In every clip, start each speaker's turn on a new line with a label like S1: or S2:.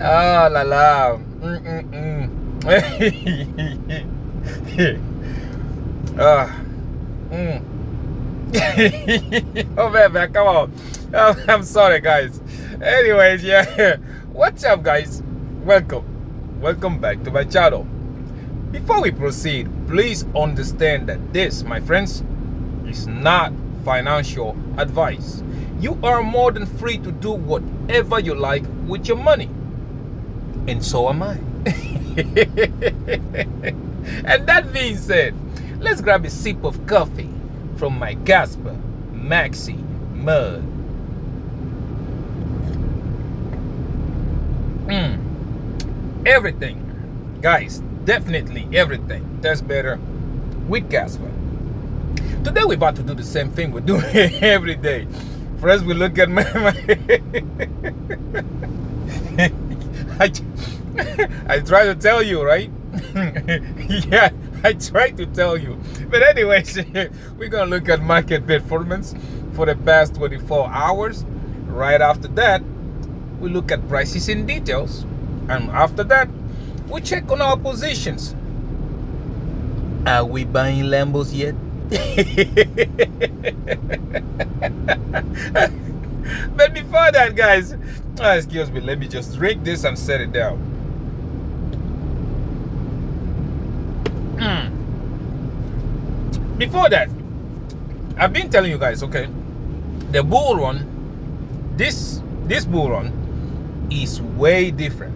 S1: Ah la la. Ah. Oh man, come on. I'm sorry, guys. Anyways, yeah. What's up, guys? Welcome back to my channel. Before we proceed, please understand that this, my friends, is not financial advice. You are more than free to do whatever you like with your money, and so am I. And that being said, let's grab a sip of coffee from my Casper Maxi mug. Everything, guys, definitely everything tastes better with Casper. Today we're about to do the same thing we do every day. First we look at I try to tell you, right? Yeah, I try to tell you. But anyways, we're gonna look at market performance for the past 24 hours. Right after that, we look at prices in details. And after that, we check on our positions. Are we buying Lambos yet? But before that, guys, excuse me, let me just drink this and set it down. Before that, I've been telling you guys, okay, the bull run, this bull run is way different.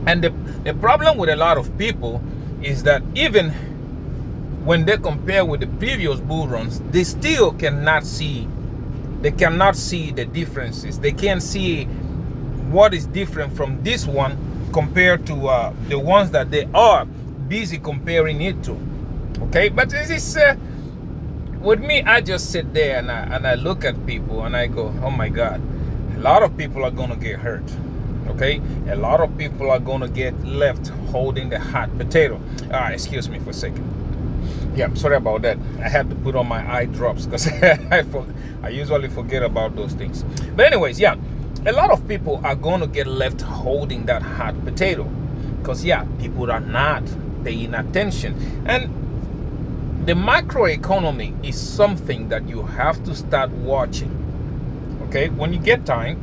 S1: And the problem with a lot of people is that even when they compare with the previous bull runs, they still cannot see the differences. They can't see what is different from this one compared to the ones that they are busy comparing it to. Okay, but this is with me, I just sit there and I look at people and I go, oh my God, a lot of people are gonna get hurt. Okay, a lot of people are gonna get left holding the hot potato. Excuse me for a second. Yeah, I'm sorry about that. I had to put on my eye drops because I usually forget about those things. But anyways, yeah, a lot of people are gonna get left holding that hot potato because yeah, people are not paying attention. And the macroeconomy is something that you have to start watching. Okay, when you get time,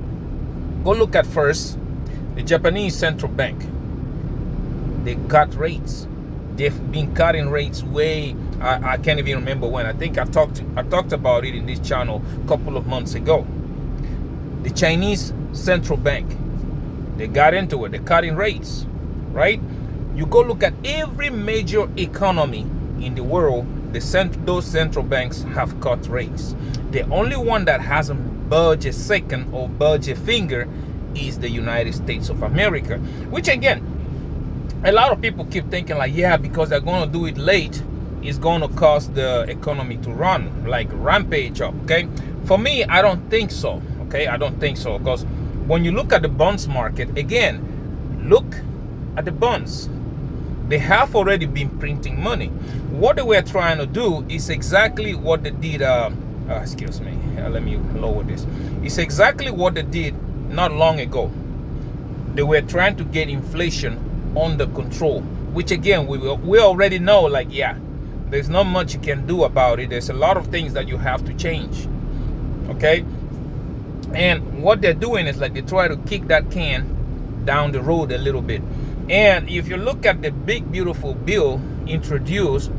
S1: go look at first the Japanese central bank. They cut rates. They've been cutting rates way. I can't even remember when. I think I talked about it in this channel a couple of months ago. The Chinese central bank, they got into it. They're cutting rates, right? You go look at every major economy in the world. Those central banks have cut rates. The only one that hasn't budged a second or budged a finger is the United States of America, which again, a lot of people keep thinking like, yeah, because they're going to do it late, it's going to cause the economy to run like rampage up. Okay, for me, I don't think so. Okay, I don't think so, because when you look at the bonds market, again, look at the bonds. They have already been printing money. What they were trying to do is exactly what they did. Excuse me, let me lower this. It's exactly what they did not long ago. They were trying to get inflation under control, which again, we already know, like, yeah, there's not much you can do about it. There's a lot of things that you have to change. Okay, and what they're doing is like they try to kick that can down the road a little bit. And if you look at the big beautiful bill introduced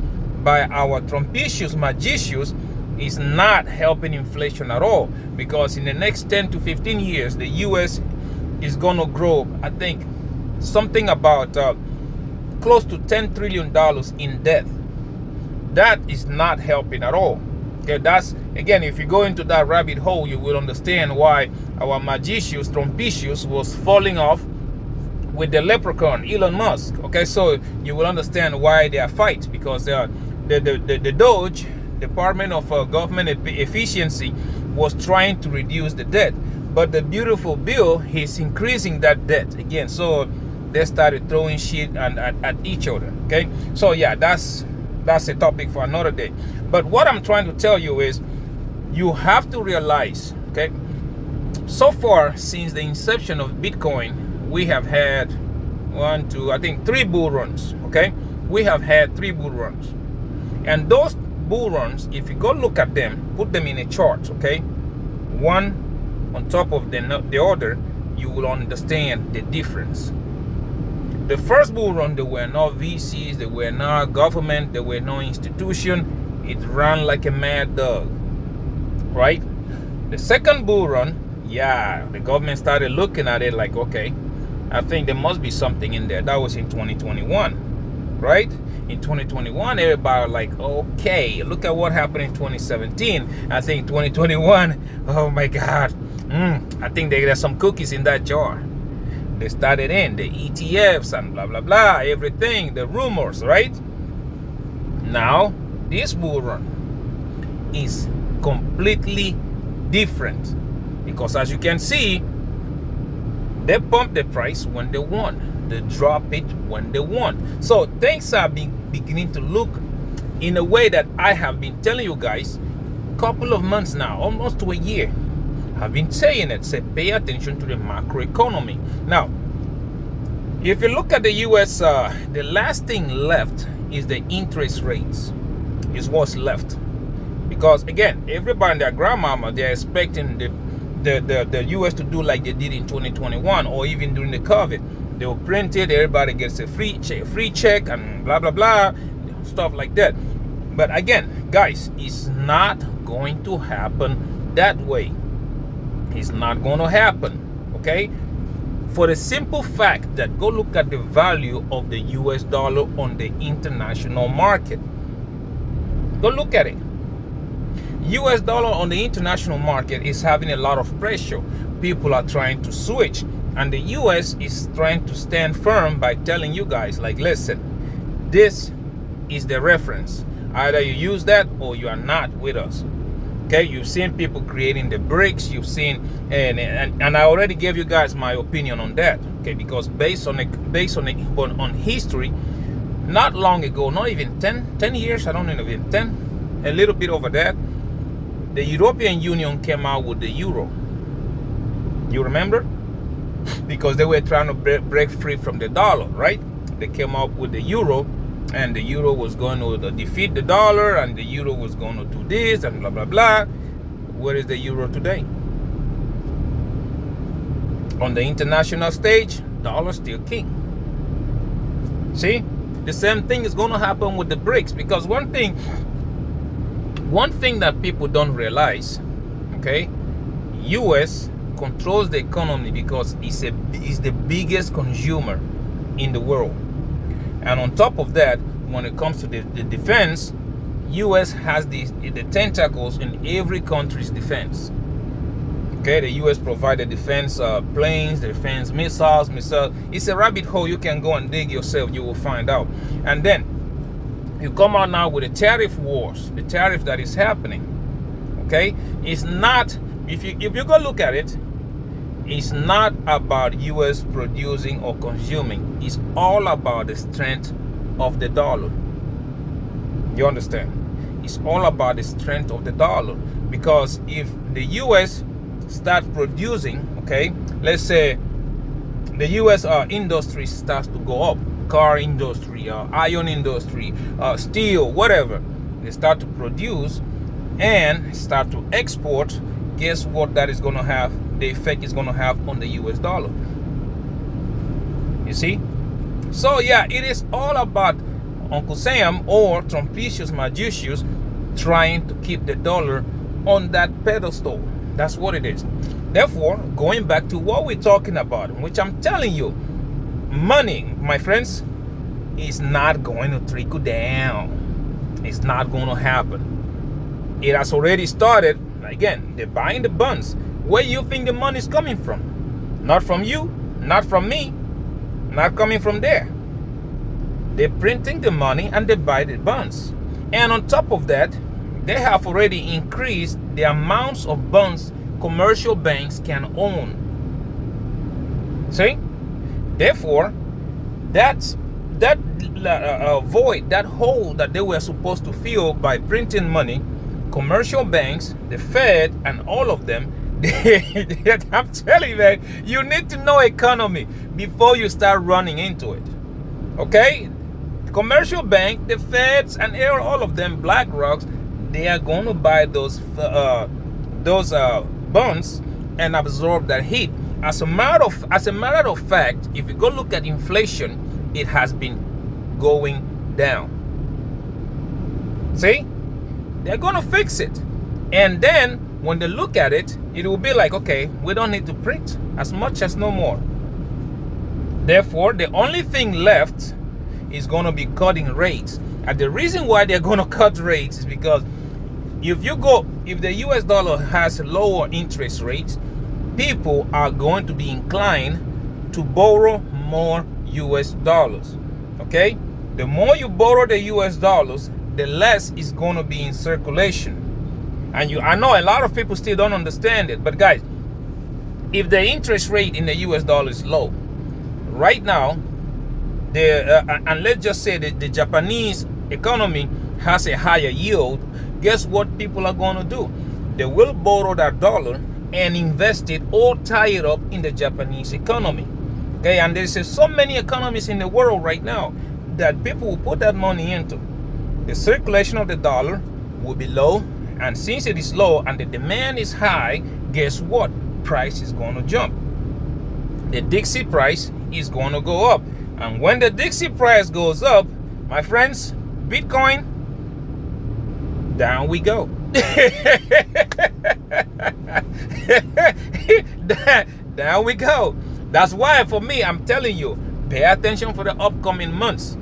S1: by our Trumpicious Magicians, is not helping inflation at all, because in the next 10 to 15 years the US is going to grow, I think, something about close to $10 trillion in debt. That is not helping at all. Okay, that's, again, if you go into that rabbit hole, you will understand why our Magicians, Trumpicious, was falling off with the leprechaun, Elon Musk. Okay, so you will understand why they are fighting, because they are the Doge, Department of Government Efficiency, was trying to reduce the debt, but the beautiful bill is increasing that debt again. So they started throwing shit at each other. Okay, so yeah, that's that's a topic for another day. But what I'm trying to tell you is, you have to realize, okay, so far since the inception of Bitcoin, we have had I think 3 bull runs. Okay, we have had 3 bull runs, and those bull runs, if you go look at them, put them in a chart, okay, one on top of the other, you will understand the difference. The first bull run, there were no VCs, there were no government, there were no institution. It ran like a mad dog, right? The second bull run, yeah, the government started looking at it like, okay, I think there must be something in there. That was in 2021, right? In 2021, everybody was like, okay, look at what happened in 2017. I think 2021, oh my God, I think there's some cookies in that jar. They started in the ETFs and blah, blah, blah, everything, the rumors, right? Now, this bull run is completely different, because as you can see, they pump the price when they want, they drop it when they want. So things are beginning to look in a way that I have been telling you guys a couple of months now, almost to a year. I've been saying it, say pay attention to the macroeconomy. Now, if you look at the US, the last thing left is the interest rates, is what's left. Because again, everybody and their grandmama, they're expecting the US to do like they did in 2021, or even during the COVID. They will print it, everybody gets a free check and blah, blah, blah, stuff like that. But again, guys, it's not going to happen that way. It's not going to happen, okay? For the simple fact that, go look at the value of the US dollar on the international market. Go look at it. US dollar on the international market is having a lot of pressure. People are trying to switch, and the US is trying to stand firm by telling you guys, like, listen, this is the reference. Either you use that or you are not with us. Okay, you've seen people creating the bricks, you've seen, and I already gave you guys my opinion on that. Okay, because based on history, not long ago, not even 10 years, I don't know, even 10, a little bit over that, the European Union came out with the euro. You remember? Because they were trying to break free from the dollar, right? They came up with the euro, and the euro was going to defeat the dollar, and the euro was going to do this and blah, blah, blah. Where is the euro today? On the international stage, dollar still king. See? The same thing is going to happen with the BRICS, because one thing that people don't realize, okay, US controls the economy because it's the biggest consumer in the world. And on top of that, when it comes to the defense, US has the tentacles in every country's defense. Okay, the US provide the defense planes, the defense missiles. It's a rabbit hole. You can go and dig yourself. You will find out. And then you come out now with the tariff wars, the tariff that is happening. Okay, it's not, if you go look at it, it's not about US producing or consuming. It's all about the strength of the dollar. You understand? It's all about the strength of the dollar. Because if the US start producing, okay, let's say the US industry starts to go up, car industry, iron industry, steel, whatever, they start to produce and start to export, guess what that is going to have? The effect is going to have on the US dollar. You see? So yeah, it is all about Uncle Sam or Trumpicius Magicius trying to keep the dollar on that pedestal. That's what it is. Therefore, going back to what we're talking about, which I'm telling you, money, my friends, is not going to trickle down. It's not going to happen. It has already started. Again, they're buying the bonds. Where do you think the money is coming from? Not from you, not from me, not coming from there. They're printing the money and they buy the bonds. And on top of that, they have already increased the amounts of bonds commercial banks can own. See? Therefore, that's that void, that hole that they were supposed to fill by printing money, commercial banks, the Fed, and all of them, I'm telling you, man, you need to know economy before you start running into it. Okay? Commercial bank, the Feds, and all of them, BlackRock, they are going to buy those bonds and absorb that hit. As a matter of fact, if you go look at inflation, it has been going down. See? They're going to fix it. And then when they look at it, it will be like, okay, we don't need to print as much as no more. Therefore, the only thing left is going to be cutting rates. And the reason why they're going to cut rates is because if the US dollar has lower interest rates, people are going to be inclined to borrow more US dollars. Okay? The more you borrow the US dollars, the less is going to be in circulation. And I know a lot of people still don't understand it, but guys, if the interest rate in the US dollar is low, right now, and let's just say that the Japanese economy has a higher yield, guess what people are going to do? They will borrow that dollar and invest it or tie it up in the Japanese economy. Okay, and there's so many economies in the world right now that people will put that money into. The circulation of the dollar will be low, and since it is low and the demand is high, guess what? Price is going to jump. The Dixie price is going to go up. And when the Dixie price goes up, my friends, Bitcoin, down we go. Down we go. That's why for me, I'm telling you, pay attention for the upcoming months.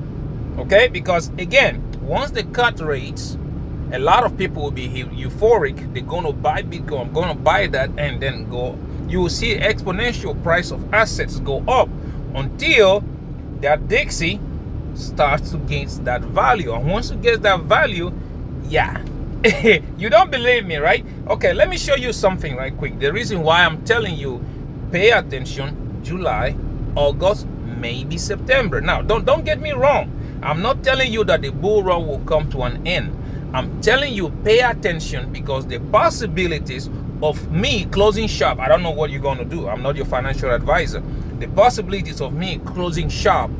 S1: Okay? Because again, once they cut rates, a lot of people will be euphoric. They're going to buy Bitcoin. I'm going to buy that and then go. You will see exponential price of assets go up until that Dixie starts to gain that value. And once you get that value, yeah. You don't believe me, right? Okay, let me show you something right quick. The reason why I'm telling you, pay attention, July, August, maybe September. Now, don't get me wrong. I'm not telling you that the bull run will come to an end. I'm telling you, pay attention, because the possibilities of me closing shop, I don't know what you're going to do. I'm not your financial advisor. The possibilities of me closing shop,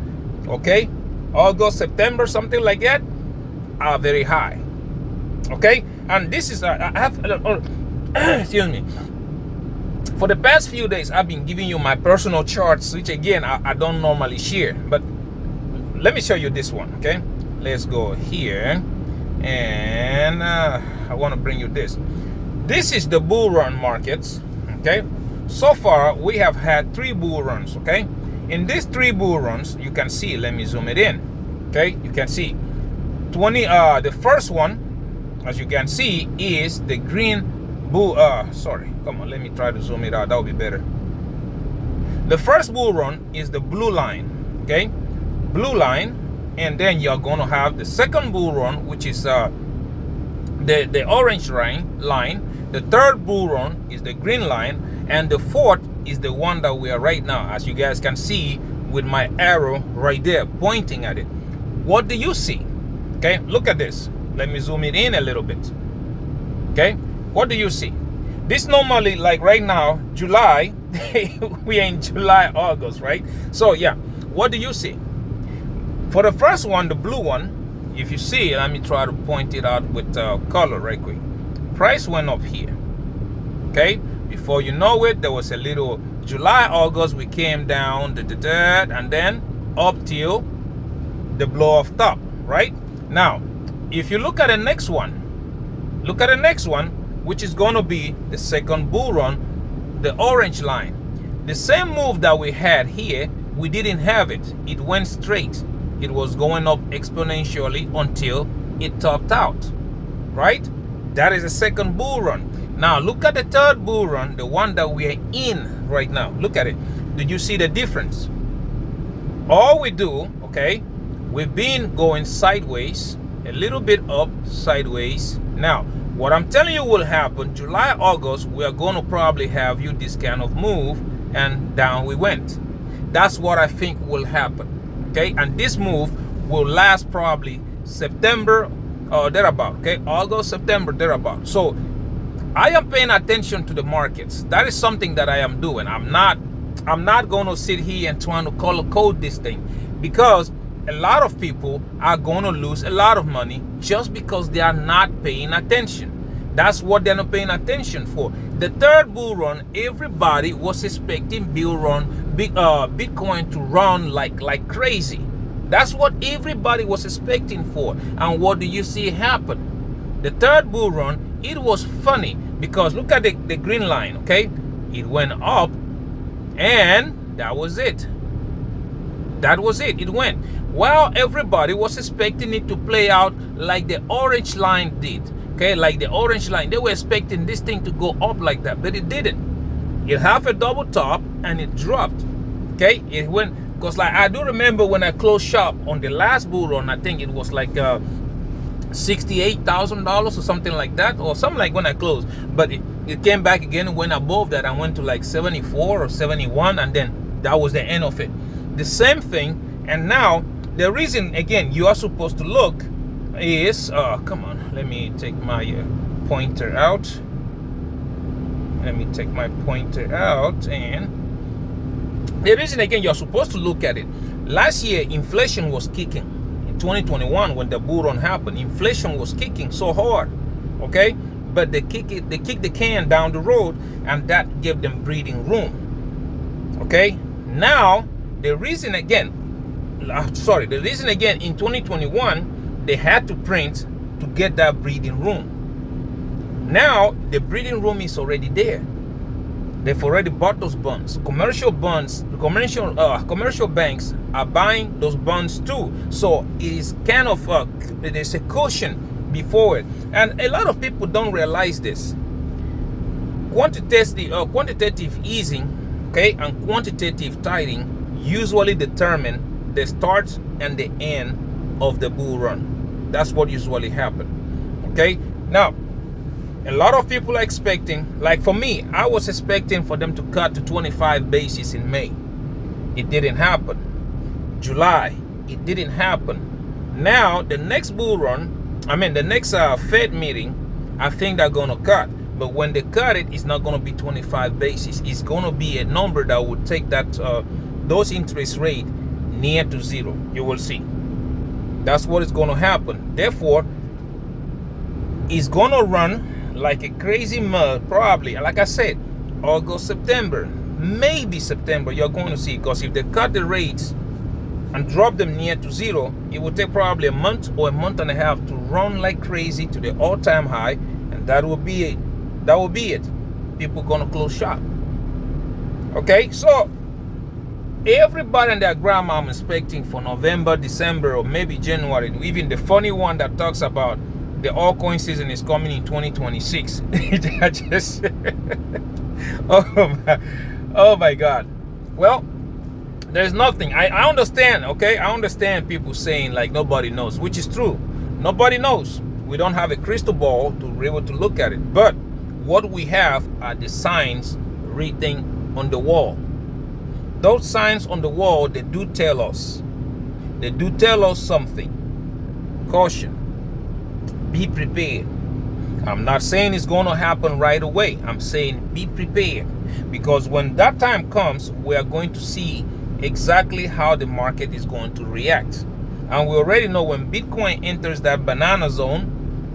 S1: okay, August, September, something like that, are very high. Okay, and this is I have excuse me, for the past few days I've been giving you my personal charts, which again I don't normally share, but let me show you this one. Okay, let's go here, and I want to bring you this. This is the bull run markets. Okay, so far we have had 3 bull runs. Okay, in these 3 bull runs, you can see, let me zoom it in. Okay, you can see the first one, as you can see, is the green bull. Sorry, come on, let me try to zoom it out. That would be better. The first bull run is the blue line. Okay, blue line, and then you're going to have the second bull run, which is the orange line. The third bull run is the green line, and the fourth is the one that we are right now, as you guys can see with my arrow right there pointing at it. What do you see? Okay, look at this. Let me zoom it in a little bit. Okay, what do you see? This normally, like right now, July, we are in July, August, right? So yeah, what do you see? For the first one, the blue one, if you see, let me try to point it out with color right quick. Price went up here. Okay, before you know it, there was a little July, August, we came down, and then up till the blow off top, right? Now, if you look at the next one, which is going to be the second bull run, the orange line. The same move that we had here, we didn't have it. It went straight. It was going up exponentially until it topped out, right? That is the second bull run. Now, look at the third bull run, the one that we are in right now. Look at it. Did you see the difference? All we do, okay, we've been going sideways, a little bit up, sideways. Now, what I'm telling you will happen, July, August, we are going to probably have this kind of move, and down we went. That's what I think will happen. okay? And this move will last probably September or thereabout, okay? August, September, thereabout. So I am paying attention to the markets. That is something that I am doing. I'm not going to sit here and trying to color code this thing, because a lot of people are going to lose a lot of money just because they are not paying attention. That's what they're not paying attention for. The third bull run, everybody was expecting Bitcoin to run like crazy. That's what everybody was expecting for. And what do you see happen? The third bull run, it was funny because look at the green line, okay? It went up and that was it. That was it. It went. Well, everybody was expecting it to play out like the orange line did. Okay, like the orange line. They were expecting this thing to go up like that, but it didn't. It had a double top and it dropped. Okay, it went, because like I do remember when I closed shop on the last bull run, I think it was like $68,000 or something like that, or something like when I closed. But it came back again and went above that and went to like 74 or 71, and then that was the end of it. The same thing. And now the reason again you are supposed to look is come on, let me take my pointer out. And the reason again you're supposed to look at it, last year inflation was kicking. In 2021 when the bull run happened, inflation was kicking so hard, okay? But they kicked the can down the road, and that gave them breathing room. Okay, now the reason again in 2021 they had to print to get that breathing room. Now the breathing room is already there. They've already bought those bonds. Commercial banks are buying those bonds too. So it is kind of there's a cushion before it. And a lot of people don't realize this. Quantitative easing, okay, and quantitative tightening usually determine the start and the end of the bull run. That's what usually happens. Okay, now a lot of people are expecting, like for me, I was expecting for them to cut to 25 basis in May. It didn't happen. July, it didn't happen. Now the next bull run, the next Fed meeting, I think they're gonna cut. But when they cut it, it's not gonna be 25 basis. It's gonna be a number that would take that those interest rate near to zero. You will see. That's what is going to happen. Therefore, it's going to run like a crazy mud, probably. Like I said, August, September, maybe September, you're going to see. Because if they cut the rates and drop them near to zero, it will take probably a month or a month and a half to run like crazy to the all-time high, and that will be it. That will be it. People are going to close shop. Okay, so everybody and their grandma I'm expecting for November, December, or maybe January. Even the funny one that talks about the altcoin season is coming in 2026. I just oh my God. Well, there's nothing. I understand, okay? I understand people saying like nobody knows, which is true. Nobody knows. We don't have a crystal ball to be able to look at it. But what we have are the signs written on the wall. Those signs on the wall, they do tell us. They do tell us something. Caution. Be prepared. I'm not saying it's going to happen right away. I'm saying be prepared. Because when that time comes, we are going to see exactly how the market is going to react. And we already know when Bitcoin enters that banana zone,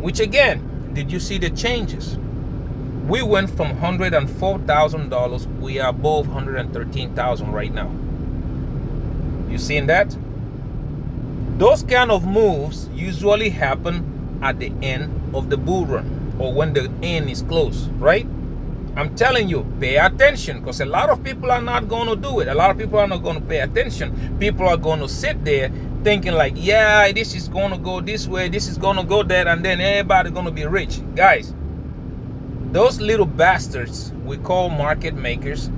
S1: which again, did you see the changes? We went from $104,000. We are above $113,000 right now. You seeing that? Those kind of moves usually happen at the end of the bull run, or when the end is close, right? I'm telling you, pay attention, because a lot of people are not going to do it. A lot of people are not going to pay attention. People are going to sit there thinking like, yeah, this is going to go this way, this is going to go there, and then everybody's going to be rich. Guys, those little bastards we call market makers,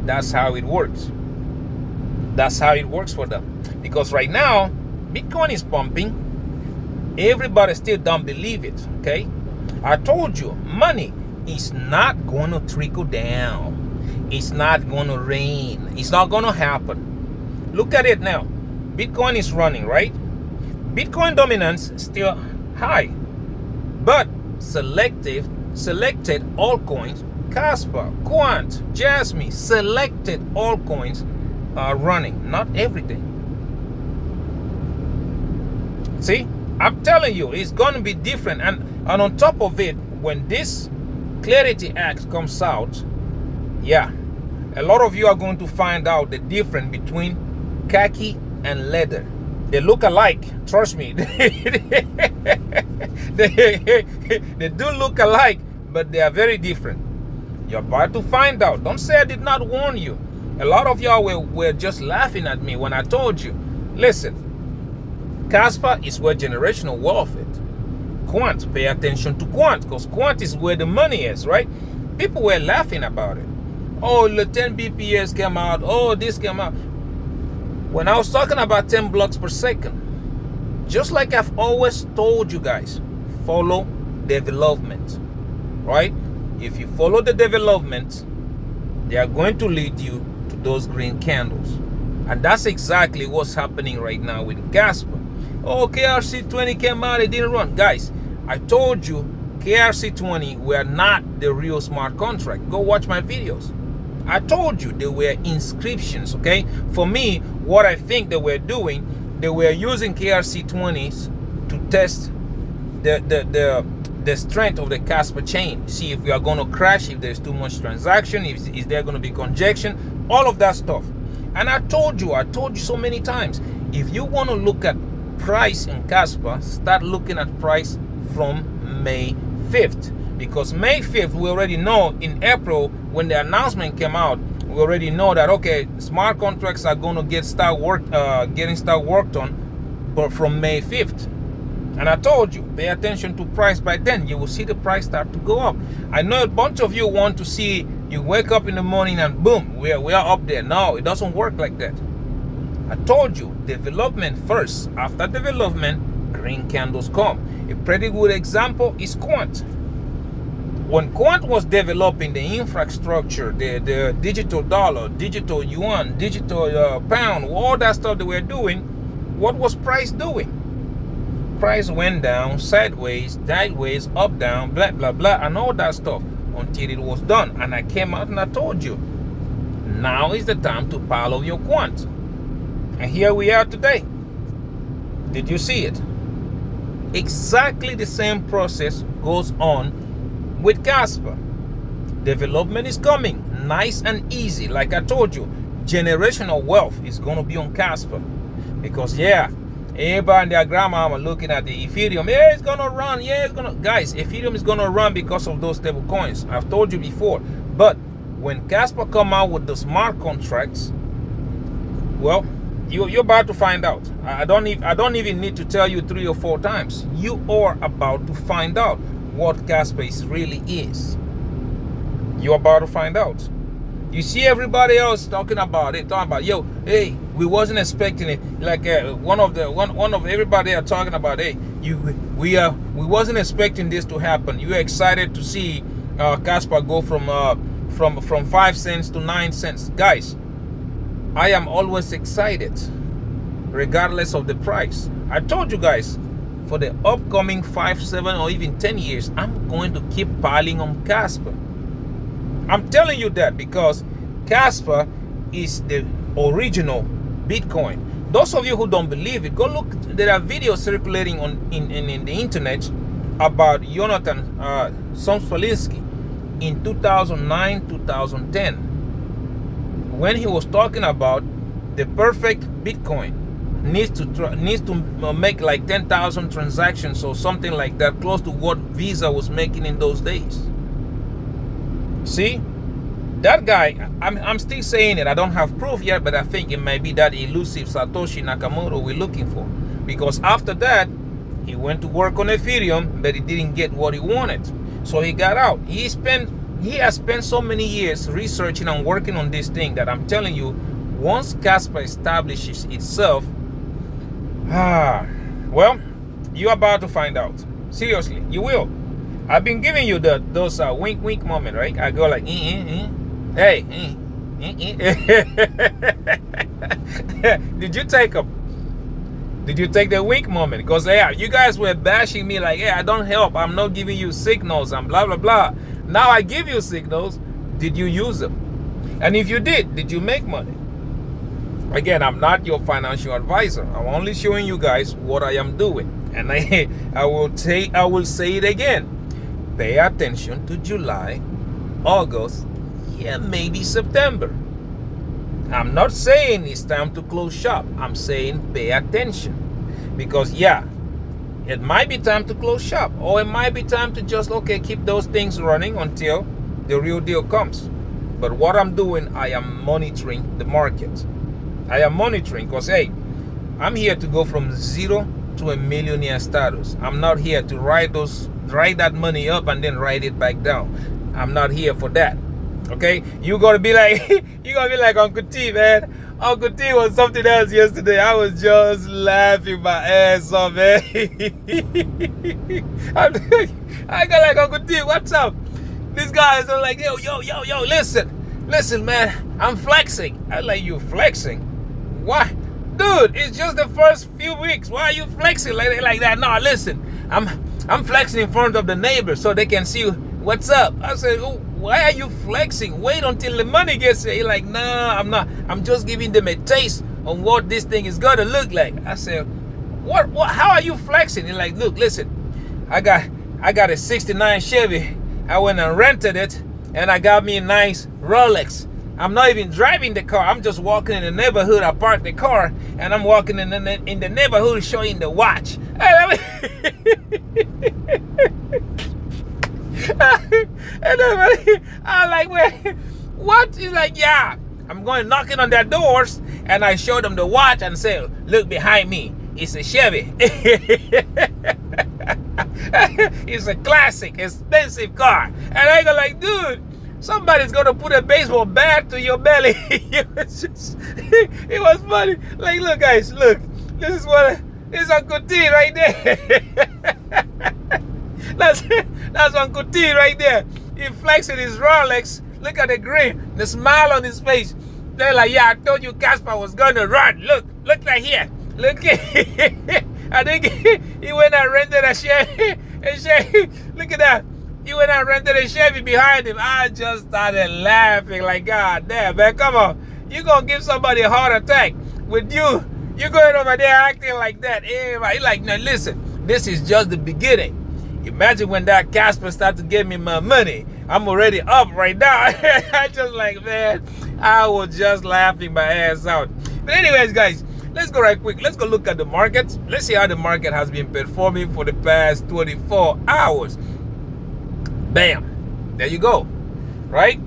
S1: that's how it works. That's how it works for them. Because right now, Bitcoin is pumping. Everybody still don't believe it, okay? I told you, money is not going to trickle down. It's not going to rain. It's not going to happen. Look at it now. Bitcoin is running, right? Bitcoin dominance still high, but selected altcoins, Casper, Quant, Jasmy, selected altcoins are running, not everything. See, I'm telling you, it's going to be different. And on top of it, when this Clarity Act comes out, yeah, a lot of you are going to find out the difference between khaki and leather. They look alike, trust me. They do look alike, but they are very different. You're about to find out. Don't say I did not warn you. A lot of y'all were just laughing at me when I told you. Listen, Casper is where generational wealth is. Quant, pay attention to Quant, because Quant is where the money is, right? People were laughing about it. Oh, the 10 BPS came out. Oh, this came out. When I was talking about 10 blocks per second, just like I've always told you guys, follow development, right? If you follow the development, they are going to lead you to those green candles. And that's exactly what's happening right now with Casper. Oh, KRC20 came out, it didn't run. Guys, I told you, KRC20 were not the real smart contract. Go watch my videos. I told you they were inscriptions, okay? For me, what I think they were doing, they were using KRC20s to test the strength of the Casper chain. See if we are going to crash, if there's too much transaction, is there going to be congestion, all of that stuff. And I told you so many times, if you want to look at price in Casper, start looking at price from May 5th. Because May 5th, we already know in April, when the announcement came out, we already know that, okay, smart contracts are going to getting start worked on, but from May 5th. And I told you, pay attention to price. By then, you will see the price start to go up. I know a bunch of you want to see, you wake up in the morning and boom, we are up there. No, it doesn't work like that. I told you, development first. After development, green candles come. A pretty good example is Quant. When Quant was developing the infrastructure, the digital dollar, digital yuan, digital pound, all that stuff they were doing, what was price doing? Price went down, sideways, up, down, blah, blah, blah, and all that stuff until it was done. And I came out and I told you, now is the time to pile up your Quant. And here we are today. Did you see it? Exactly the same process goes on with Casper. Development is coming, nice and easy. Like I told you, generational wealth is going to be on Casper. Because yeah, everybody and their grandma are looking at the Ethereum. Yeah, it's going to run. Yeah, it's going to. Guys, Ethereum is going to run because of those stable coins. I've told you before. But when Casper come out with the smart contracts, well, you're about to find out. I don't even need to tell you 3 or 4 times. You are about to find out what Casper really is. You're about to find out. You see everybody else talking about it, yo, hey, we wasn't expecting it. Like one of everybody are talking about, hey, we wasn't expecting this to happen. You are excited to see Casper go from 5 cents to 9 cents, guys. I am always excited, regardless of the price. I told you guys, for the upcoming 5, 7, or even 10 years, I'm going to keep piling on Casper. I'm telling you that because Casper is the original Bitcoin. Those of you who don't believe it, go look. There are videos circulating in the internet about Jonathan Somspalinski in 2009, 2010, when he was talking about the perfect Bitcoin needs to make like 10,000 transactions or something like that, close to what Visa was making in those days. See, that guy, I'm still saying it. I don't have proof yet, but I think it might be that elusive Satoshi Nakamoto we're looking for. Because after that, he went to work on Ethereum, but he didn't get what he wanted. So he got out. He has spent so many years researching and working on this thing that I'm telling you, once Casper establishes itself, well, you're about to find out. Seriously, you will. I've been giving you those wink wink moment, right? I go like, hey, Did you take a Did you take the weak moment? Because yeah, you guys were bashing me like, yeah, I don't help. I'm not giving you signals and blah, blah, blah. Now I give you signals. Did you use them? And if you did you make money? Again, I'm not your financial advisor. I'm only showing you guys what I am doing. And I will say it again. Pay attention to July, August, yeah, maybe September. I'm not saying it's time to close shop. I'm saying pay attention. Because yeah, it might be time to close shop. Or it might be time to just, okay, keep those things running until the real deal comes. But what I'm doing, I am monitoring the market. I am monitoring because, hey, I'm here to go from zero to a millionaire status. I'm not here to ride that money up and then ride it back down. I'm not here for that. Okay, you're gonna be like Uncle T, man. Uncle T was something else yesterday. I was just laughing my ass off, man. I got like, Uncle T, what's up? These guys are like, yo, listen, man, I'm flexing. I'm like, you flexing? Why? Dude, it's just the first few weeks. Why are you flexing like that? No, listen, I'm flexing in front of the neighbors so they can see what's up. I said, oh, why are you flexing? Wait until the money gets here. He's like, nah, I'm not. I'm just giving them a taste on what this thing is gonna look like. I said, what? How are you flexing? He's like, look, listen, I got a 69 Chevy. I went and rented it, and I got me a nice Rolex. I'm not even driving the car. I'm just walking in the neighborhood. I parked the car, and I'm walking in the neighborhood showing the watch. And I'm like, wait, what? He's like, yeah, I'm going knocking on their doors, and I showed them the watch and say, look behind me, it's a Chevy. It's a classic, expensive car. And I go like, dude, somebody's gonna put a baseball bat to your belly. It was funny. Like, look, guys, look, this is Uncle T right there. That's Uncle T right there. He flexing his Rolex. Look at the grin, the smile on his face. They're like, yeah, I told you Casper was gonna run. Look right here. Look. I think he went and rented a Chevy. Look at that. He went and rented a Chevy behind him. I just started laughing like, God damn, man, come on. You gonna give somebody a heart attack with you going over there acting like that. Everybody like, now listen, this is just the beginning. Imagine when that Casper started to give me my money. I'm already up right now. I just like, man, I was just laughing my ass out. But anyways, guys, let's go right quick. Let's go look at the market. Let's see how the market has been performing for the past 24 hours. Bam. There you go. Right?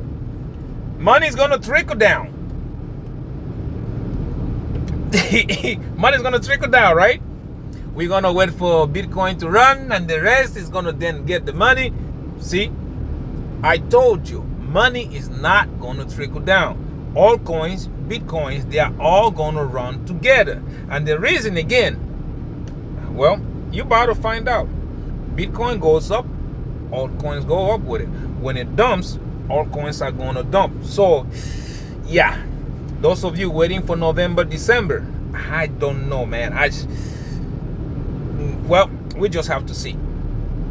S1: Money's going to trickle down. Money's going to trickle down, right? We're going to wait for Bitcoin to run, and the rest is going to then get the money. See? I told you, money is not going to trickle down. Altcoins, Bitcoins, they are all going to run together. And the reason, again, well, you're about to find out. Bitcoin goes up, altcoins go up with it. When it dumps, altcoins are going to dump. So, yeah, those of you waiting for November, December, I don't know, man. Well, we just have to see.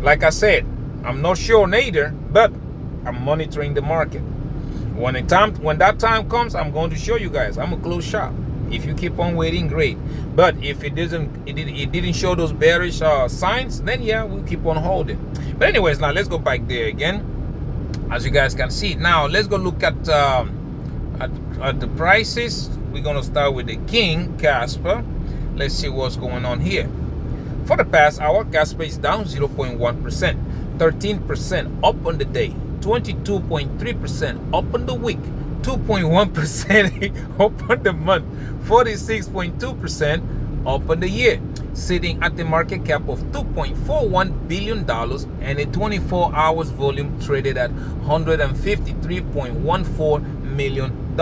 S1: Like I said, I'm not sure neither, but I'm monitoring the market. When that time comes, I'm going to show you guys. I'm gonna close shop. If you keep on waiting, great. But if it didn't show those bearish signs, then yeah, we'll keep on holding. But anyways, now let's go back there again. As you guys can see, now let's go look at the prices. We're gonna start with the king, Casper. Let's see what's going on here. For the past hour, Casper is down 0.1%, 13% up on the day, 22.3% up on the week, 2.1% up on the month, 46.2% up on the year, sitting at the market cap of $2.41 billion and a 24 hours volume traded at $153.14 million.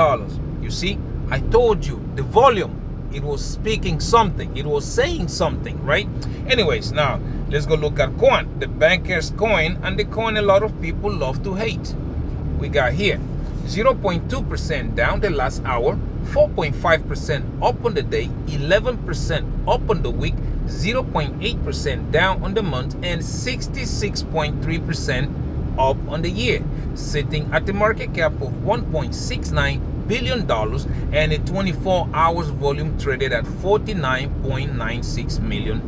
S1: You see, I told you the volume. It was speaking something. It was saying something, right? Anyways, now let's go look at Quant, the banker's coin, and the coin a lot of people love to hate. We got here 0.2% down the last hour, 4.5% up on the day, 11% up on the week, 0.8% down on the month, and 66.3% up on the year, sitting at the market cap of $1.69 billion and a 24 hours volume traded at $49.96 million.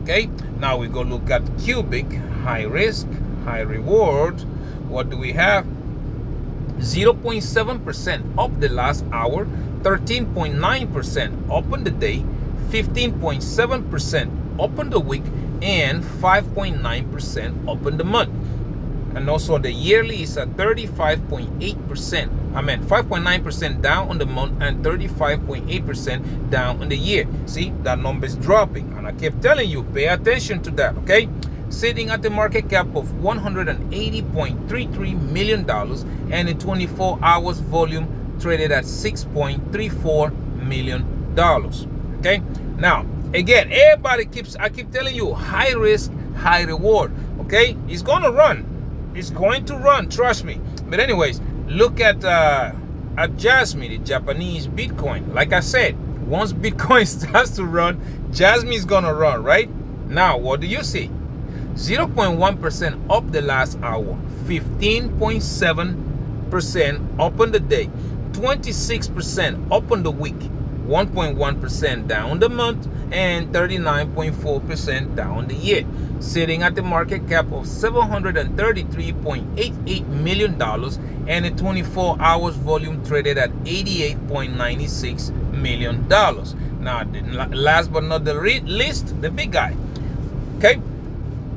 S1: Okay, now we go look at Cubic, high risk, high reward. What do we have? 0.7% up the last hour, 13.9% up on the day, 15.7% up on the week, and 5.9% up on the month. And also the yearly is at 35.8%. 5.9% down on the month and 35.8% down on the year. See, that number is dropping. And I kept telling you, pay attention to that, okay? Sitting at the market cap of $180.33 million and a 24 hours volume traded at $6.34 million. Okay? Now, again, I keep telling you, high risk, high reward. Okay? It's gonna run. It's going to run, trust me. But anyways, look at Jasmy, the Japanese Bitcoin. Like I said, once Bitcoin starts to run, Jasmy is gonna run, right? Now, what do you see? 0.1% up the last hour, 15.7% up on the day, 26% up on the week, 1.1% down on the month, and 39.4% down on the year, sitting at the market cap of $733.88 million and a 24 hours volume traded at $88.96 million. Now, last but not the least, the big guy. Okay,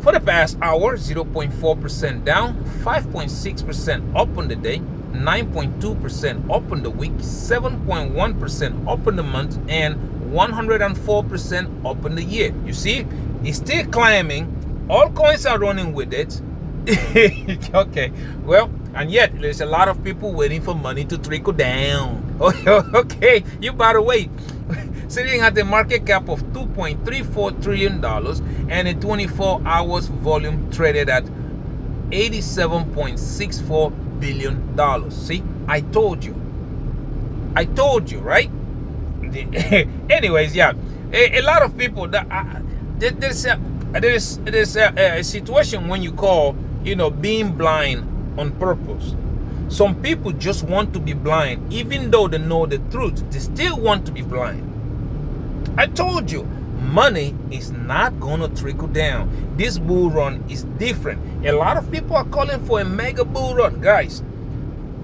S1: for the past hour, 0.4% down, 5.6% up on the day, 9.2% up on the week, 7.1% up on the month, and 104% up on the year. You see, it's still climbing. All coins are running with it. Okay, well, and yet there's a lot of people waiting for money to trickle down. Okay, you better wait. Sitting at the market cap of $2.34 trillion and a 24 hours volume traded at $87.64 billion. See, I told you, right? Anyways, yeah, a lot of people that there's a situation when you call, being blind on purpose. Some people just want to be blind, even though they know the truth. They still want to be blind. I told you, money is not gonna trickle down. This bull run is different. A lot of people are calling for a mega bull run, guys.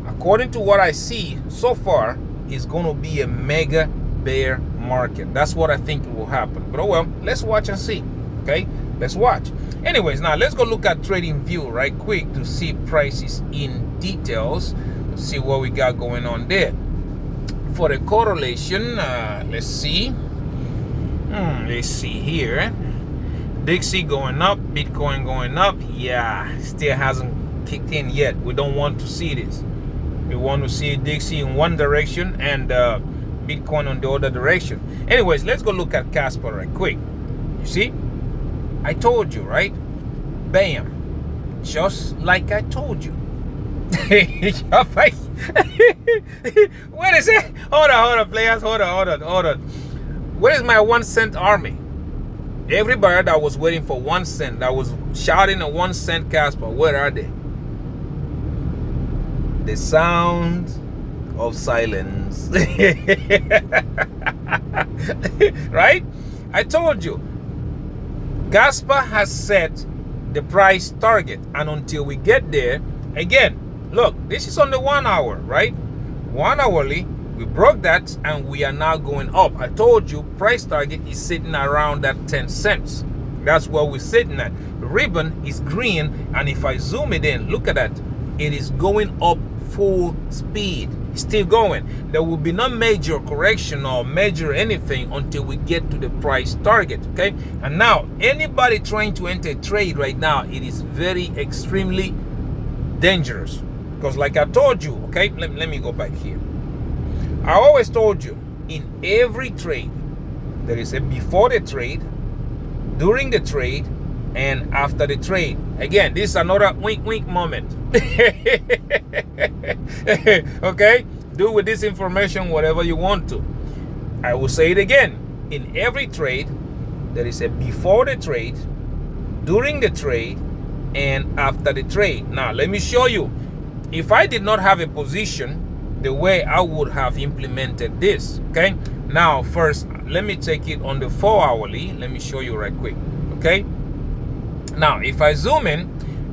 S1: According to what I see so far, it's gonna be a mega bear market. That's what I think will happen. But oh well, let's watch and see. Okay, let's watch. Anyways, now let's go look at TradingView right quick to see prices in details. Let's see what we got going on there. For the correlation, let's see. Let's see here. Dixie going up, Bitcoin going up. Yeah, still hasn't kicked in yet. We don't want to see this. We want to see Dixie in one direction and Bitcoin on the other direction. Anyways, let's go look at Casper right quick. You see, I told you, right? Bam, just like I told you. Wait a sec. Hold on, players. Hold on. Where is my 1 cent army? Everybody that was waiting for 1 cent, that was shouting a 1 cent Casper, where are they? The sound of silence. Right? I told you, Kaspa has set the price target, and until we get there, again, look, this is on the 1 hour, right? 1 hourly, we broke that and we are now going up. I told you price target is sitting around that 10 cents. That's where we're sitting at. The ribbon is green, and if I zoom it in, look at that. It is going up full speed. It's still going. There will be no major correction or major anything until we get to the price target, okay? And now, anybody trying to enter a trade right now, it is very extremely dangerous. Because like I told you, okay, let me go back here. I always told you, in every trade, there is a before the trade, during the trade, and after the trade. Again, this is another wink moment. Okay, Do with this information whatever you want to. I will say it again. In every trade, there is a before the trade, during the trade, and after the trade. Now, let me show you. If I did not have a position, the way I would have implemented this, okay? Now, first, let me take it on the 4-hourly. Let me show you right quick, okay? Now, if I zoom in,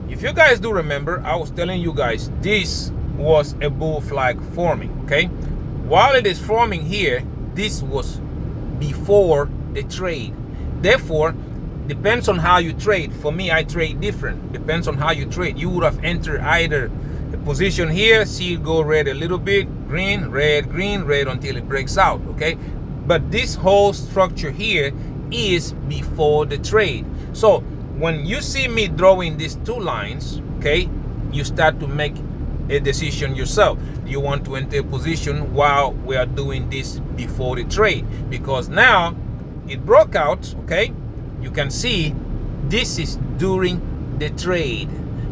S1: if you guys do remember, I was telling you guys this was a bull flag forming, okay? While it is forming here, this was before the trade. Therefore, depends on how you trade. For me, I trade different. Depends on how you trade. You would have entered either a position here, see it go red a little bit, green, red, until it breaks out, okay? But this whole structure here is before the trade. So when you see me drawing these two lines, okay, you start to make a decision yourself. Do you want to enter a position while we are doing this before the trade? Because now it broke out, okay? You can see this is during the trade.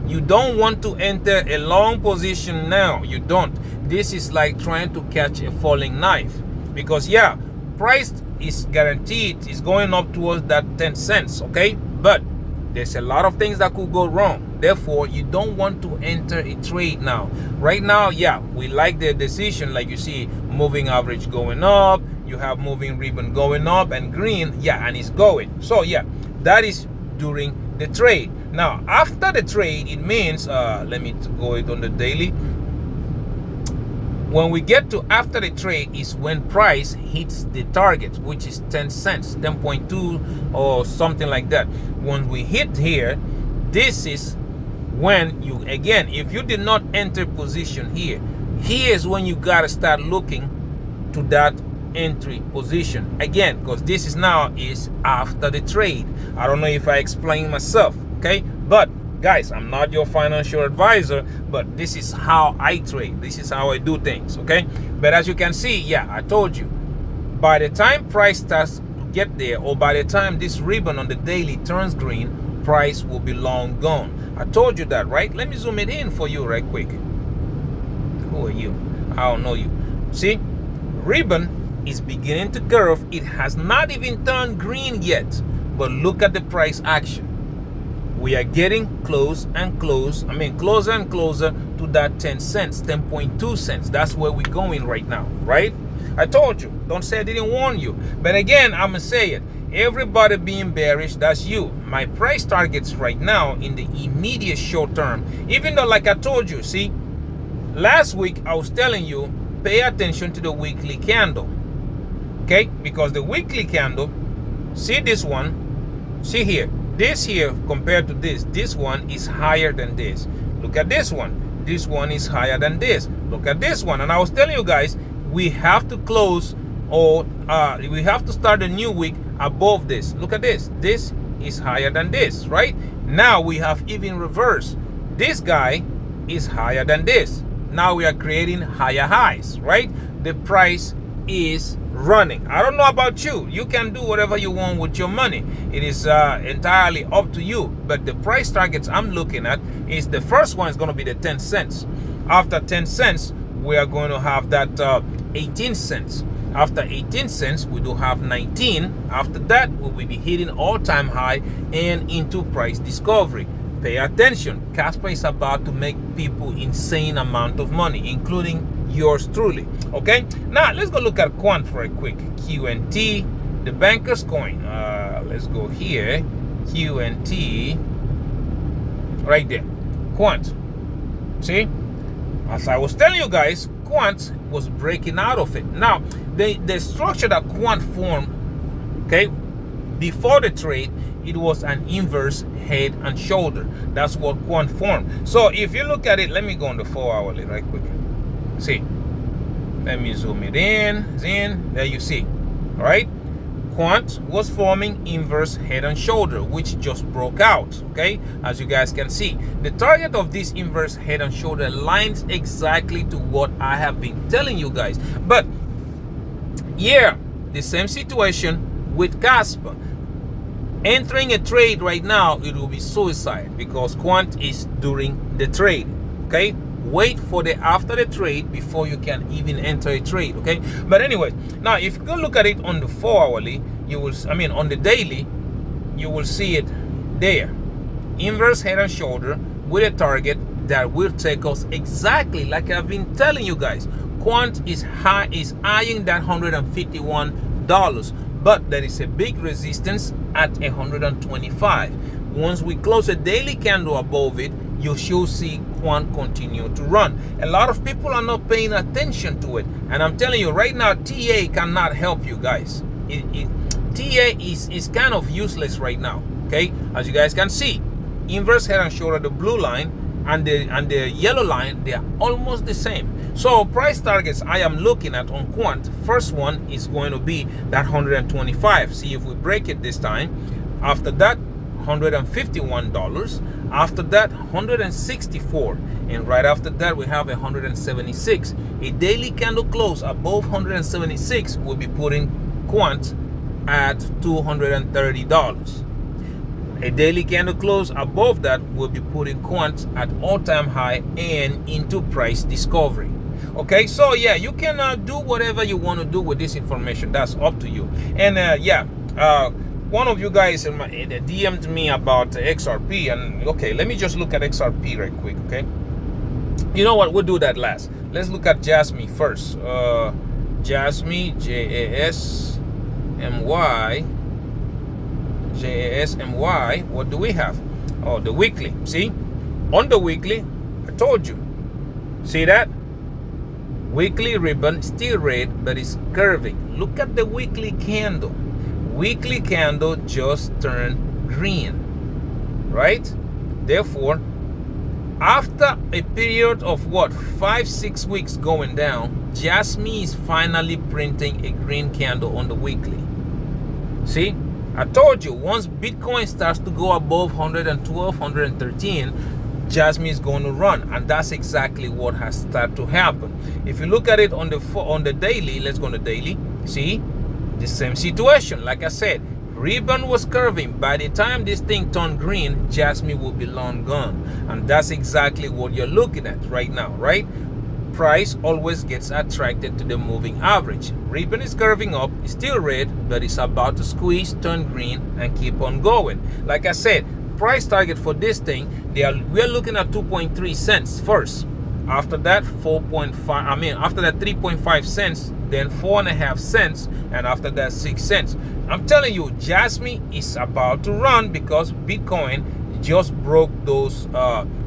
S1: You don't want to enter a long position now. You don't. This is like trying to catch a falling knife. Because yeah, price is guaranteed. It's going up towards that 10 cents, okay? But there's a lot of things that could go wrong. Therefore, you don't want to enter a trade now. Right now, yeah, we like the decision. Like you see, moving average going up. You have moving ribbon going up and green. Yeah, and it's going. So yeah, that is during the trade. Now, after the trade, it means, let me go it on the daily. When we get to after the trade is when price hits the target, which is 10 cents, 10.2 or something like that. When we hit here, this is when you, again, if you did not enter position here, here's when you got to start looking to that entry position. Again, because this is now is after the trade. I don't know if I explained myself, okay? But guys, I'm not your financial advisor, but this is how I trade. This is how I do things, okay? But as you can see, yeah, I told you, by the time price starts to get there, or by the time this ribbon on the daily turns green, price will be long gone. I told you that, right? Let me zoom it in for you right quick. Who are you? I don't know you. See, ribbon is beginning to curve. It has not even turned green yet, but look at the price action. We are getting closer and closer to that 10 cents, 10.2 cents. That's where we're going right now, right? I told you, don't say I didn't warn you. But again, I'm gonna say it. Everybody being bearish, that's you. My price targets right now in the immediate short term, even though like I told you, see, last week I was telling you, pay attention to the weekly candle, okay? Because the weekly candle, see this one, see here, this here compared to this one is higher than this. Look at this one is higher than this. Look at this one. And I was telling you guys, we have to close, or we have to start a new week above this. Look at this. This is higher than this, right? Now we have even reversed. This guy is higher than this. Now we are creating higher highs, right? The price is running. I don't know about you. You can do whatever you want with your money. It is entirely up to you. But the price targets I'm looking at is, the first one is going to be the 10 cents. After 10 cents, we are going to have that 18 cents. After 18 cents, we do have 19. After that, we will be hitting all-time high and into price discovery. Pay attention. Casper is about to make people insane amount of money, including yours truly. Okay, now let's go look at Quant right quick. QNT, the banker's coin. Let's go here. QNT, right there. Quant. See, as I was telling you guys, Quant was breaking out of it. Now, the structure that Quant formed, okay, before the trade, it was an inverse head and shoulder. That's what Quant formed. So if you look at it, let me go on the 4-hourly right quick. See, let me zoom it in. There you see. All right, Quant was forming inverse head and shoulder, which just broke out. Okay, as you guys can see, the target of this inverse head and shoulder aligns exactly to what I have been telling you guys. But yeah, the same situation with Casper. Entering a trade right now, it will be suicide, because Quant is during the trade. Okay, Wait for the after the trade before you can even enter a trade. Okay, but anyway, now if you go look at it on the 4-hourly, you will, on the daily, you will see it there, inverse head and shoulder with a target that will take us exactly like I've been telling you guys. Quant is eyeing that $151, but there is a big resistance at 125. Once we close a daily candle above it, you should see Quant continue to run. A lot of people are not paying attention to it, and I'm telling you right now, TA cannot help you guys. TA is kind of useless right now. Okay, as you guys can see, inverse head and shoulder, the blue line and the yellow line, they are almost the same. So price targets I am looking at on Quant, first one is going to be that 125. See if we break it this time. After that, $151. After that, 164, and right after that we have 176. A daily candle close above 176 will be putting Quant at $230. A daily candle close above that will be putting Quant at all-time high and into price discovery. Okay, so yeah, you can do whatever you want to do with this information. That's up to you. And one of you guys DM'd me about XRP, and okay, let me just look at XRP right quick. Okay, you know what, we'll do that last. Let's look at Jasmy first. Jasmy, JASMY. What do we have? Oh, the weekly. See, on the weekly, I told you, see that weekly ribbon still red, but it's curving. Look at the weekly candle. Weekly candle just turned green, right? Therefore, after a period of what, 5-6 weeks going down, Jasmy is finally printing a green candle on the weekly. See, I told you, once Bitcoin starts to go above 112, 113, Jasmy is going to run, and that's exactly what has started to happen. If you look at it on the daily, let's go on the daily. See, the same situation. Like I said, ribbon was curving. By the time this thing turned green, Jasmy will be long gone, and that's exactly what you're looking at right now, right? Price always gets attracted to the moving average. Ribbon is curving up, it's still red, but it's about to squeeze, turn green, and keep on going. Like I said, price target for this thing, we're looking at 2.3 cents first. After that, 4.5. After that, 3.5 cents, then 4.5 cents, and after that, 6 cents. I'm telling you, Jasmy is about to run because Bitcoin just broke those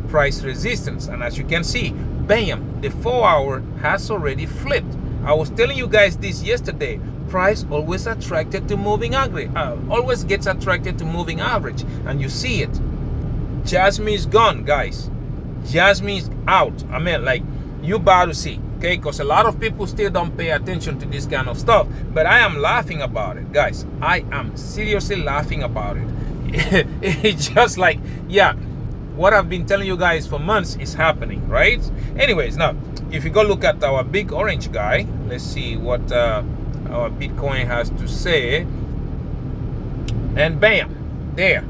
S1: price resistance, and as you can see, bam, the 4-hour has already flipped. I was telling you guys this yesterday. Price always attracted to moving average, always gets attracted to moving average, and you see it. Jasmy is gone, guys. Jasmy is out. Like, you about to see, okay? Because a lot of people still don't pay attention to this kind of stuff, but I am laughing about it, guys. I am seriously laughing about it. It's just like, yeah, what I've been telling you guys for months is happening, right? Anyways, now if you go look at our big orange guy, let's see what our Bitcoin has to say, and bam, there.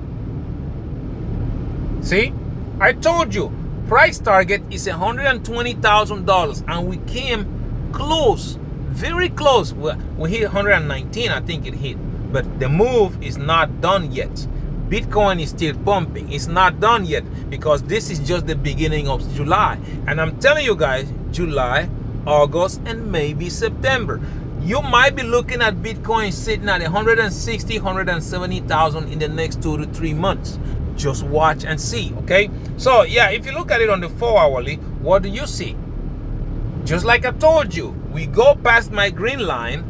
S1: See, I told you, price target is $120,000, and we came close, very close. We hit 119, I think it hit, but the move is not done yet. Bitcoin is still pumping. It's not done yet because this is just the beginning of July. And I'm telling you guys, July, August, and maybe September, you might be looking at Bitcoin sitting at 160, 170,000 in the next 2 to 3 months. Just watch and see, okay? So yeah, if you look at it on the 4-hourly, what do you see? Just like I told you, we go past my green line.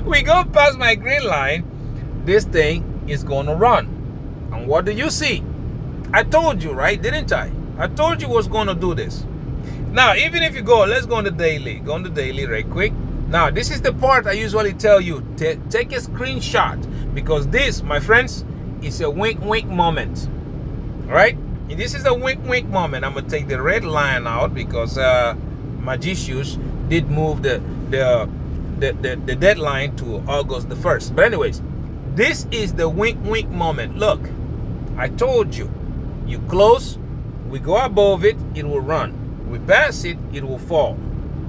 S1: We go past my green line, this thing is going to run. And what do you see? I told you, right? Didn't I? I told you was going to do this. Now, even if you go, let's go on the daily. Go on the daily right quick. Now, this is the part I usually tell you, take a screenshot, because this, my friends, is a wink moment. All right? And this is a wink moment. I'm going to take the red line out because Margex did move the deadline to August the 1st. But anyways, this is the wink moment. Look, I told you, you close We go above it, it will run. We pass it, it will fall.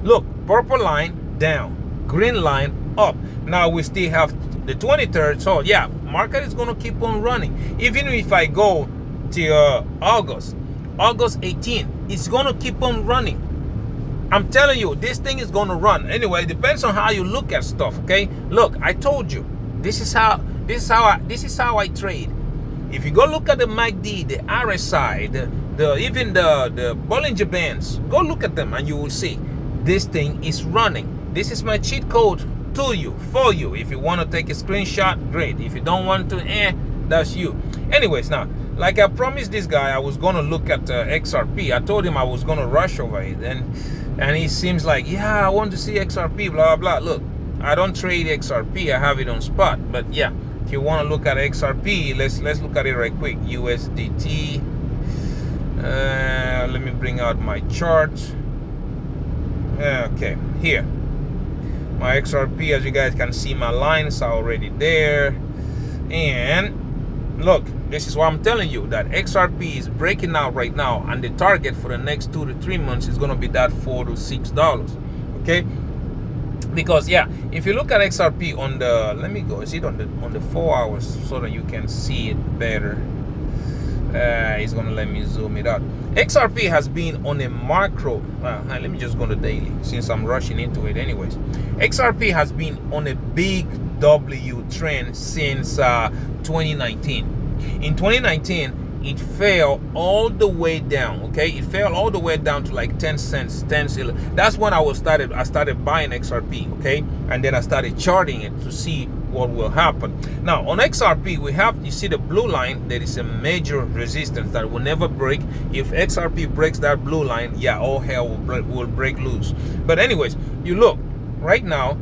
S1: Look, purple line down, green line up. Now we still have the 23rd. So yeah, market is going to keep on running. Even if I go to August 18, it's going to keep on running. I'm telling you, this thing is going to run. Anyway, it depends on how you look at stuff. Okay, look, I told you, this is how I trade. If you go look at the MACD, the RSI, even the Bollinger Bands, go look at them and you will see this thing is running. This is my cheat code to you, for you. If you want to take a screenshot, great. If you don't want to, that's you. Anyways, now, like I promised this guy, I was going to look at XRP. I told him I was going to rush over it. And he seems like, yeah, I want to see XRP, blah, blah. Look, I don't trade XRP. I have it on spot. But yeah, if you want to look at XRP, let's look at it right quick. USDT. Let me bring out my chart. Okay, here. My XRP, as you guys can see, my lines are already there. And look, this is what I'm telling you, that XRP is breaking out right now, and the target for the next 2 to 3 months is going to be that $4 to $6. Okay, because yeah, if you look at XRP on the, let me go, is it on the 4 hours so that you can see it better? It's going to let me zoom it out. XRP has been on a macro, let me just go to daily since I'm rushing into it anyways. XRP has been on a big W trend since 2019. In 2019, it fell all the way down. Okay, it fell all the way down to like 10 cents, 10 cents. That's when I started buying XRP. Okay, and then I started charting it to see what will happen. Now on XRP, we have, you see the blue line, there is a major resistance that will never break. If XRP breaks that blue line, yeah, all hell will break loose. But anyways, you look right now,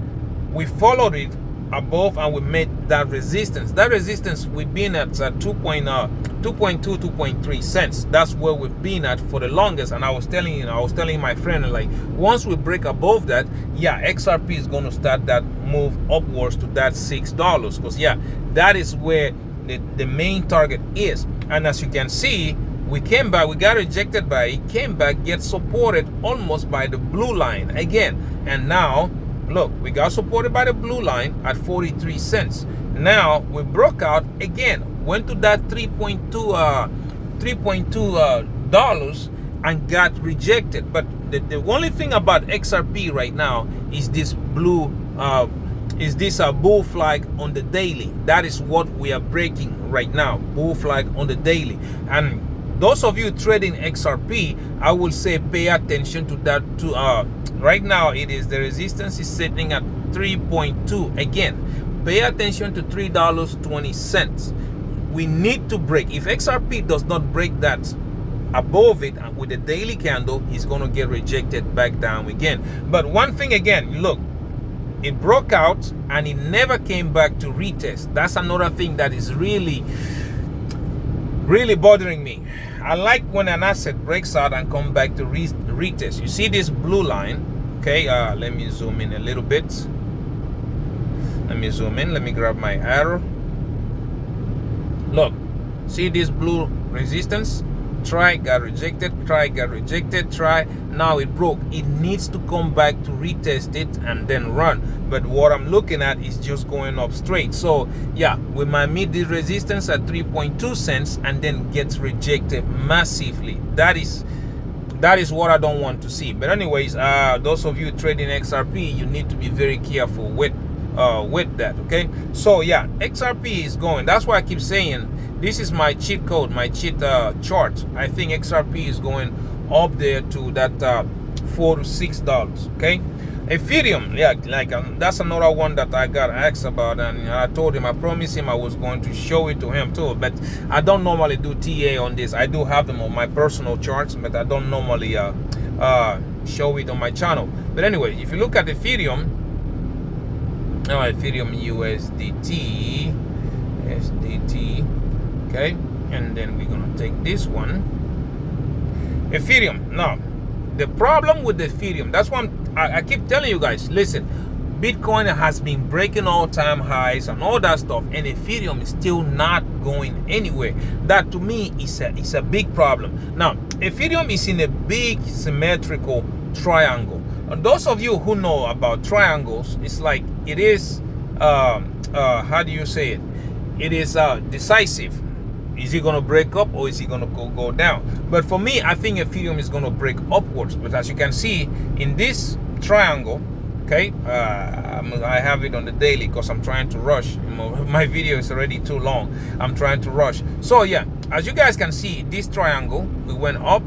S1: we followed it above and we made that resistance. That resistance, we've been at 2.3 cents. That's where we've been at for the longest. And I was telling my friend, like, once we break above that, yeah, XRP is going to start that move upwards to that $6, because yeah, that is where the main target is. And as you can see, we came back, we got rejected by it, came back, get supported almost by the blue line again. And now look, we got supported by the blue line at 43 cents. Now we broke out again, went to that 3.2 dollars and got rejected. But the only thing about XRP right now is this blue bull flag on the daily. That is what we are breaking right now, bull flag on the daily. And those of you trading XRP, I will say pay attention to that too. Right now, it is, the resistance is sitting at 3.2. Again, pay attention to $3.20. We need to break. If XRP does not break that above it with the daily candle, he's going to get rejected back down again. But one thing again, look, it broke out and it never came back to retest. That's another thing that is really bothering me. I like when an asset breaks out and come back to retest. You see this blue line? Okay, let me zoom in a little bit. Let me zoom in. Let me grab my arrow. Look, see this blue resistance? Try, got rejected. Try, got rejected. Try. Now it broke. It needs to come back to retest it and then run. But what I'm looking at is just going up straight. So yeah, we might meet the resistance at 3.2 cents and then gets rejected massively. That is what I don't want to see. But anyways, those of you trading XRP, you need to be very careful with that. Okay, so yeah, XRP is going. That's why I keep saying this is my cheat code, my cheat chart. I think XRP is going up there to that $4 to $6. Okay, Ethereum, yeah, like that's another one that I got asked about, and I told him, I promised him I was going to show it to him too. But I don't normally do TA on this. I do have them on my personal charts, but I don't normally show it on my channel. But anyway, if you look at Ethereum, Ethereum USDT, okay, and then we're gonna take this one, Ethereum. Now, the problem with Ethereum, that's why I keep telling you guys, listen, Bitcoin has been breaking all-time highs and all that stuff, and Ethereum is still not going anywhere. That to me is a big problem. Now, Ethereum is in a big symmetrical triangle. And those of you who know about triangles, it's like it is how do you say it? It is decisive. Is it going to break up or is it going to go down? But for me, I think Ethereum is going to break upwards. But as you can see in this triangle, okay, I have it on the daily because I'm trying to rush. My video is already too long. I'm trying to rush. So yeah, as you guys can see, this triangle, we went up.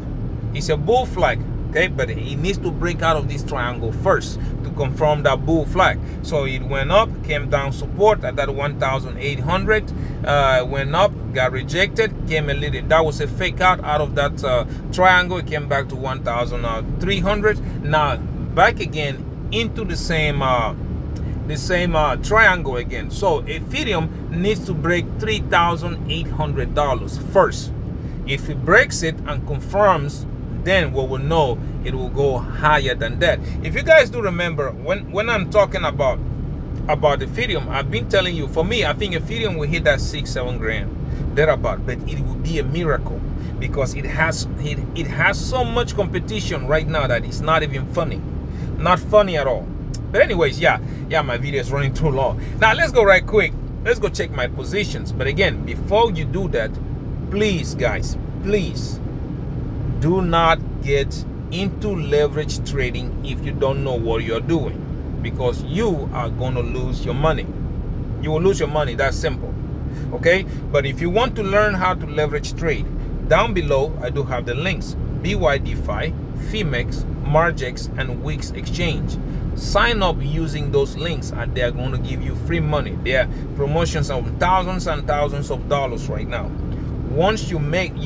S1: It's a bull flag, okay, but it needs to break out of this triangle first to confirm that bull flag. So it went up, came down support at that 1,800, went up, got rejected, came a little. That was a fake out of that triangle. It came back to 1,300. Now back again into the same triangle again. So Ethereum needs to break $3,800 first. If it breaks it and confirms, then we will know it will go higher than that. If you guys do remember, when I'm talking about Ethereum, I've been telling you, for me, I think Ethereum will hit that 6-7 grand thereabout, but it will be a miracle because it has so much competition right now that it's not even funny. Not funny at all. But anyways, yeah, my video is running too long. Now let's go right quick. Let's go check my positions. But again, before you do that, please guys, please do not get into leverage trading if you don't know what you're doing, because you are going to lose your money. You will lose your money. That's simple. Okay, but if you want to learn how to leverage trade, down below I do have the links: Bydfi, Phemex, Margex, and Wix exchange. Sign up using those links and they are going to give you free money. There are promotions of thousands and thousands of dollars right now. Once you meet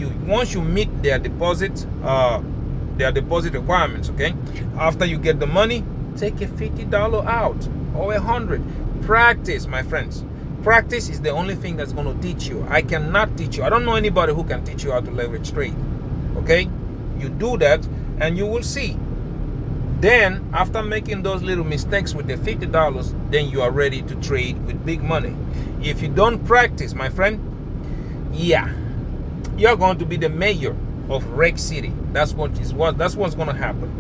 S1: their deposit requirements, okay, after you get the money, take a $50 out or $100. Practice, my friends. Practice is the only thing that's going to teach you. I cannot teach you. I don't know anybody who can teach you how to leverage trade. Okay, you do that and you will see. Then after making those little mistakes with the $50, then you are ready to trade with big money. If you don't practice, my friend, yeah, you're going to be the mayor of Wreck City. That's what's going to happen.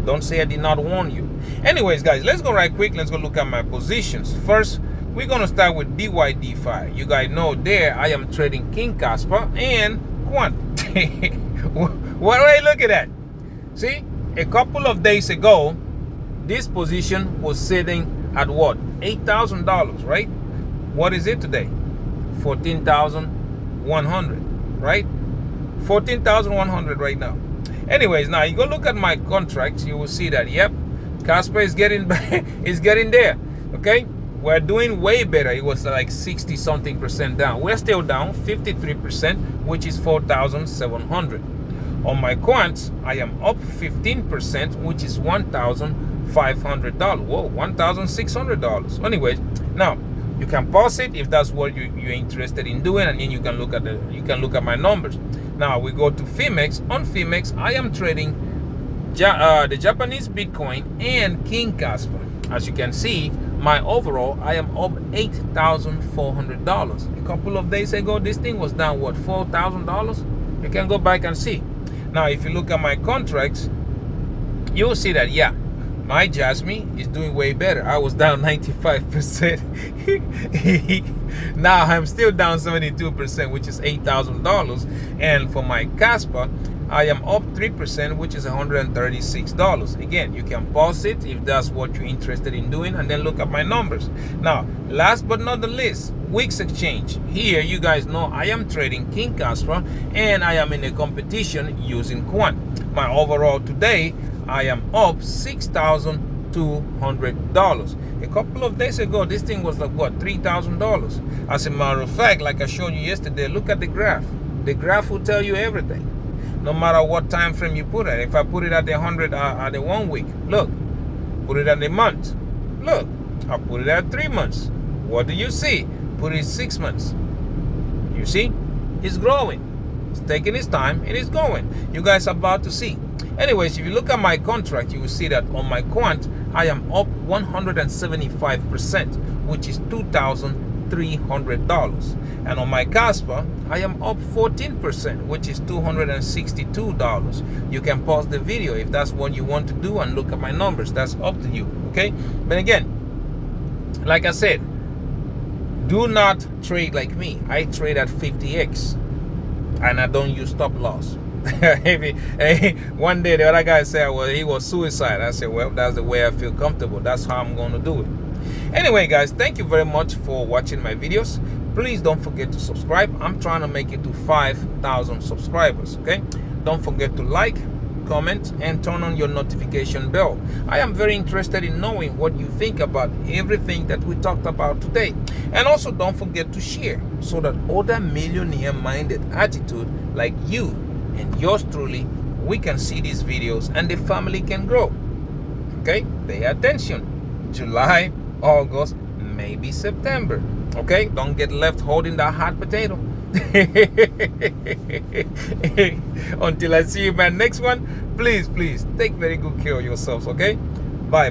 S1: Don't say I did not warn you. Anyways, guys, let's go right quick. Let's go look at my positions. First, we're going to start with Bydfi. You guys know there I am trading King Casper and Quant. What are you looking at? See, a couple of days ago, this position was sitting at what? $8,000, right? What is it today? 14,100, right? 14,100 right now. Anyways, now you go look at my contracts, you will see that, yep, Casper is getting there. Okay, we're doing way better. It was like 60 something percent down. We're still down 53%, which is 4,700. On my quants, I am up 15%, which is $1,500. Whoa, $1,600. Anyways, now you can pause it if that's what you're interested in doing, and then you can look at my numbers. Now we go to Phemex. On Phemex, I am trading the Japanese Bitcoin and King Casper. As you can see, my overall, I am up $8,400. A couple of days ago, this thing was down what, $4,000? You can go back and see. Now, if you look at my contracts, you'll see that, yeah, my Jasmy is doing way better. I was down 95%. Now I'm still down 72%, which is $8,000. And for my Kaspa, I am up 3%, which is $136. Again, you can pause it if that's what you're interested in doing, and then look at my numbers. Now, last but not the least, Wix exchange. Here, you guys know I am trading King Casper, and I am in a competition using Quant. My overall today, I am up $6,200. A couple of days ago, this thing was like what, $3,000. As a matter of fact, like I showed you yesterday, look at the graph. The graph will tell you everything, no matter what time frame you put it. If I put it at the 100 at the 1 week, look. Put it at the month, look. I put it at 3 months. What do you see? Put it 6 months. You see, it's growing. It's taking its time and it's going. You guys are about to see. Anyways, if you look at my contract, you will see that on my Quant, I am up 175%, which is $2,300. And on my Casper, I am up 14%, which is $262. You can pause the video if that's what you want to do and look at my numbers. That's up to you, okay? But again, like I said, do not trade like me. I trade at 50x and I don't use stop loss. One day the other guy said, well, he was suicide. I said, well, that's the way I feel comfortable. That's how I'm going to do it. Anyway, guys, thank you very much for watching my videos. Please don't forget to subscribe. I'm trying to make it to 5,000 subscribers, okay? Don't forget to like, comment, and turn on your notification bell. I am very interested in knowing what you think about everything that we talked about today. And also don't forget to share so that other millionaire-minded attitude like you and yours truly, we can see these videos and the family can grow. Okay, pay attention. July, August, maybe September. Okay, don't get left holding that hot potato. Until I see you in my next one, please take very good care of yourselves. Okay, bye.